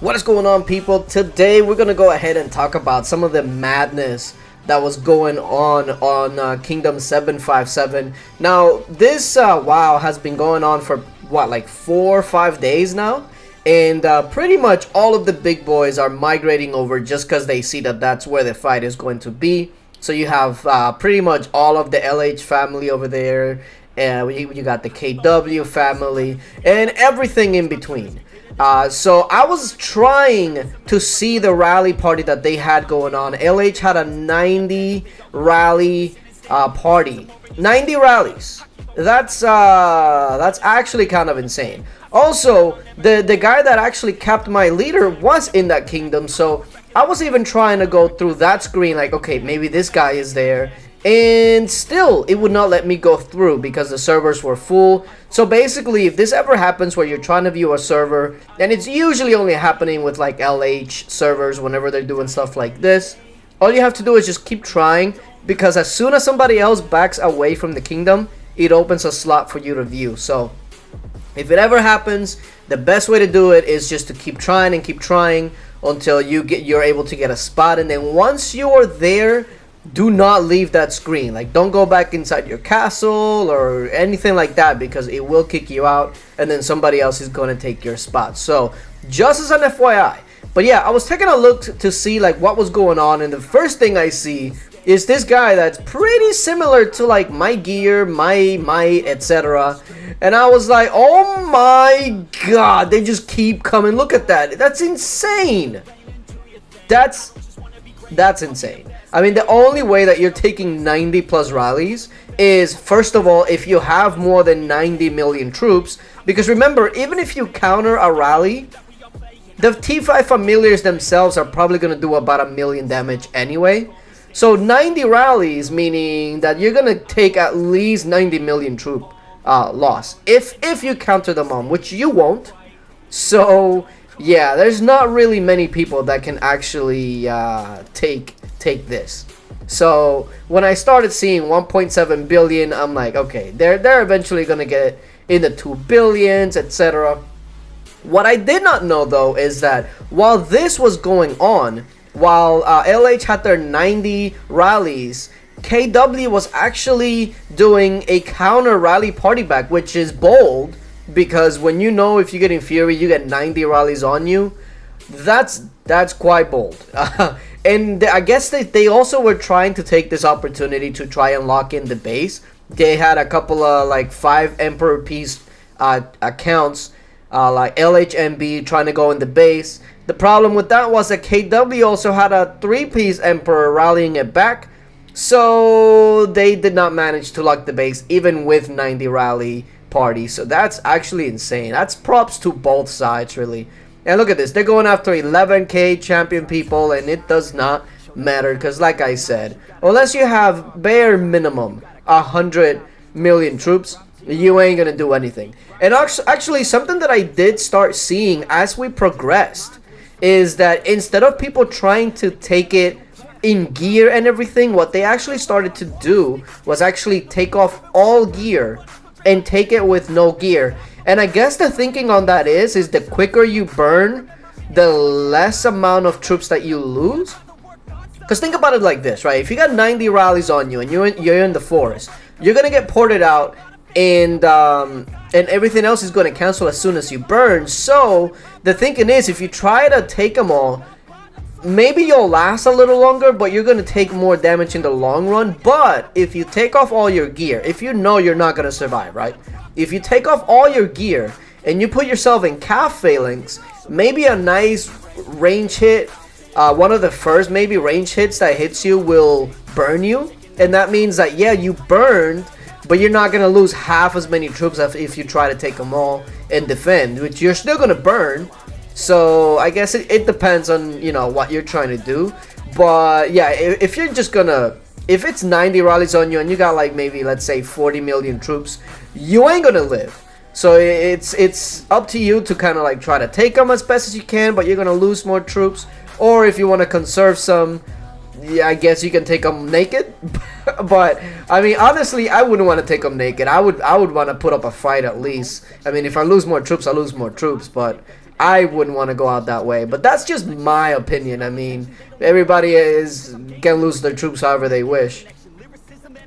What is going on, people? Today we're gonna go ahead and talk about some of the madness that was going on Kingdom 757. Now this WoW has been going on for what, like 4 or 5 days now, and pretty much all of the big boys are migrating over just because they see that that's where the fight is going to be. So you have pretty much all of the LH family over there, and you got the KW family and everything in between. So I was trying to see the rally party that they had going on. LH had a 90 rally party. 90 rallies. That's actually kind of insane. Also, the guy that actually capped my leader was in that kingdom, so I was even trying to go through that screen like, okay, maybe this guy is there. And still, it would not let me go through because the servers were full. So basically, if this ever happens where you're trying to view a server, and it's usually only happening with like LH servers whenever they're doing stuff like this, all you have to do is just keep trying, because as soon as somebody else backs away from the kingdom, it opens a slot for you to view. So if it ever happens, the best way to do it is just to keep trying and keep trying until you're able to get a spot. And then once you're there, do not leave that screen. Like, don't go back inside your castle or anything like that, because it will kick you out and then somebody else is going to take your spot. So just as an FYI. But yeah, I was taking a look to see like what was going on, and the first thing I see is this guy that's pretty similar to like my gear, my might, etc. And I was like, oh my god, they just keep coming. Look at that. That's insane. That's insane. I mean, the only way that you're taking 90 plus rallies is, first of all, if you have more than 90 million troops. Because remember, even if you counter a rally, the T5 familiars themselves are probably going to do about 1 million damage anyway. So 90 rallies, meaning that you're going to take at least 90 million troop loss. If you counter them on, which you won't. So yeah, there's not really many people that can actually take this. So when I started seeing 1.7 billion, I'm like, okay, they're eventually gonna get in the 2 billions, etc. What I did not know though is that while this was going on, while LH had their 90 rallies, KW was actually doing a counter rally party back, which is bold, because when you know if you get in Fury, you get 90 rallies on you. That's quite bold. And I guess they also were trying to take this opportunity to try and lock in the base. They had a couple of like 5 Emperor Piece accounts, like LHMB, trying to go in the base. The problem with that was that KW also had a 3-piece Emperor rallying it back. So they did not manage to lock the base even with 90 rally party. So that's actually insane. That's props to both sides, really. And look at this, they're going after 11k champion people, and it does not matter, because like I said, unless you have bare minimum 100 million troops, you ain't gonna do anything. And actually, something that I did start seeing as we progressed is that instead of people trying to take it in gear and everything, what they actually started to do was actually take off all gear and take it with no gear. And I guess the thinking on that is the quicker you burn, the less amount of troops that you lose. Because think about it like this, right? If you got 90 rallies on you and you're in the forest, you're gonna get ported out, and everything else is gonna cancel as soon as you burn. So the thinking is, if you try to take them all, maybe you'll last a little longer, but you're going to take more damage in the long run. But if you take off all your gear, if you know you're not going to survive, right? If you take off all your gear and you put yourself in calf phalanx, maybe a nice range hit, one of the first maybe range hits that hits you will burn you. And that means that, yeah, you burned, but you're not going to lose half as many troops if you try to take them all and defend, which you're still going to burn. So I guess it depends on, you know, what you're trying to do. But yeah, if you're just gonna, if it's 90 rallies on you and you got like maybe, let's say, 40 million troops, you ain't gonna live. So it's up to you to kind of like try to take them as best as you can, but you're gonna lose more troops. Or if you want to conserve some, yeah, I guess you can take them naked. But I mean, honestly, I wouldn't want to take them naked. I would want to put up a fight at least. I mean, if I lose more troops, I lose more troops. But I wouldn't want to go out that way. But that's just my opinion. I mean, everybody can lose their troops however they wish.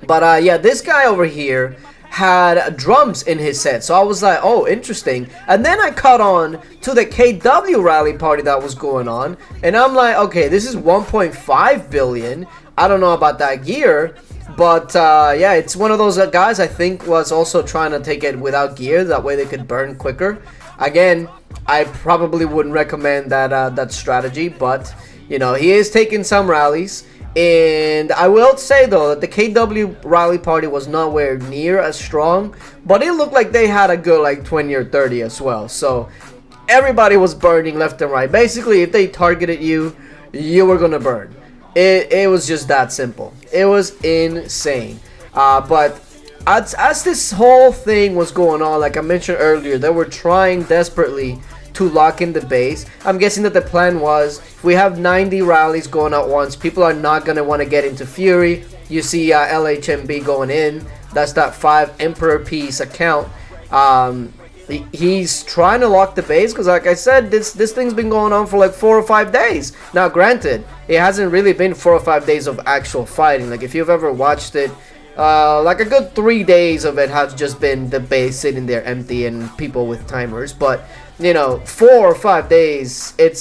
But yeah, this guy over here had drums in his set, so I was like, oh, interesting. And then I caught on to the KW rally party that was going on, and I'm like, okay, this is 1.5 billion. I don't know about that gear, but yeah, it's one of those guys I think was also trying to take it without gear, that way they could burn quicker. Again, I probably wouldn't recommend that strategy, but you know, he is taking some rallies. And I will say though that the KW rally party was nowhere near as strong, but it looked like they had a good like 20 or 30 as well. So everybody was burning left and right. Basically, if they targeted you, you were gonna burn. It was just that simple. It was insane. But as this whole thing was going on, like I mentioned earlier, they were trying desperately to lock in the base. I'm guessing that the plan was, if we have 90 rallies going at once, people are not going to want to get into Fury. You see LHMB going in. That's that 5 Emperor piece account. He's trying to lock the base because, like I said, this thing's been going on for like 4 or 5 days. Now, granted, it hasn't really been 4 or 5 days of actual fighting. Like, if you've ever watched it, like a good 3 days of it has just been the base sitting there empty and people with timers. But you know, 4 or 5 days, it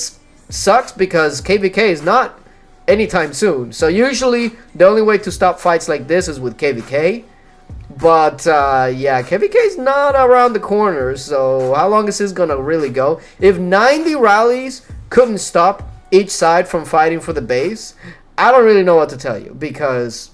sucks because KVK is not anytime soon. So usually the only way to stop fights like this is with KVK. But yeah, KVK is not around the corner. So how long is this gonna really go? If 90 rallies couldn't stop each side from fighting for the base, I don't really know what to tell you, because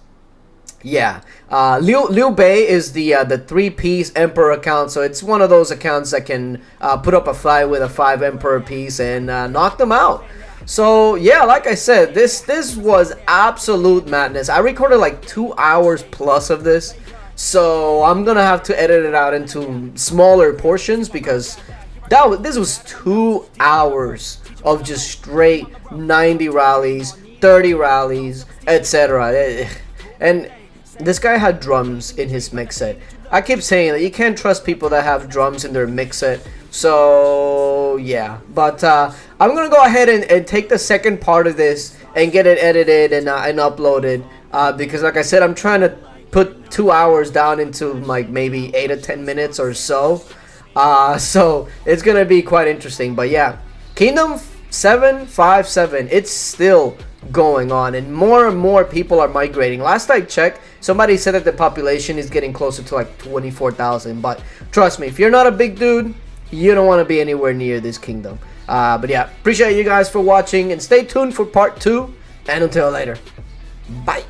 yeah, Liu Bei is the 3-piece Emperor account, so it's one of those accounts that can put up a fight with a 5 Emperor piece and knock them out. So yeah, like I said, this was absolute madness. I recorded like 2 hours plus of this, so I'm gonna have to edit it out into smaller portions because this was 2 hours of just straight 90 rallies, 30 rallies, etc. And this guy had drums in his mix set. I keep saying that you can't trust people that have drums in their mix set. So yeah, but I'm gonna go ahead and take the second part of this and get it edited and uploaded, because like I said, I'm trying to put 2 hours down into like maybe 8 or 10 minutes or so. So it's gonna be quite interesting. But yeah, Kingdom 757, it's still going on, and more people are migrating. Last I checked, somebody said that the population is getting closer to like 24,000, but trust me, if you're not a big dude, you don't want to be anywhere near this kingdom. But yeah, appreciate you guys for watching, and stay tuned for part 2, and until later, bye.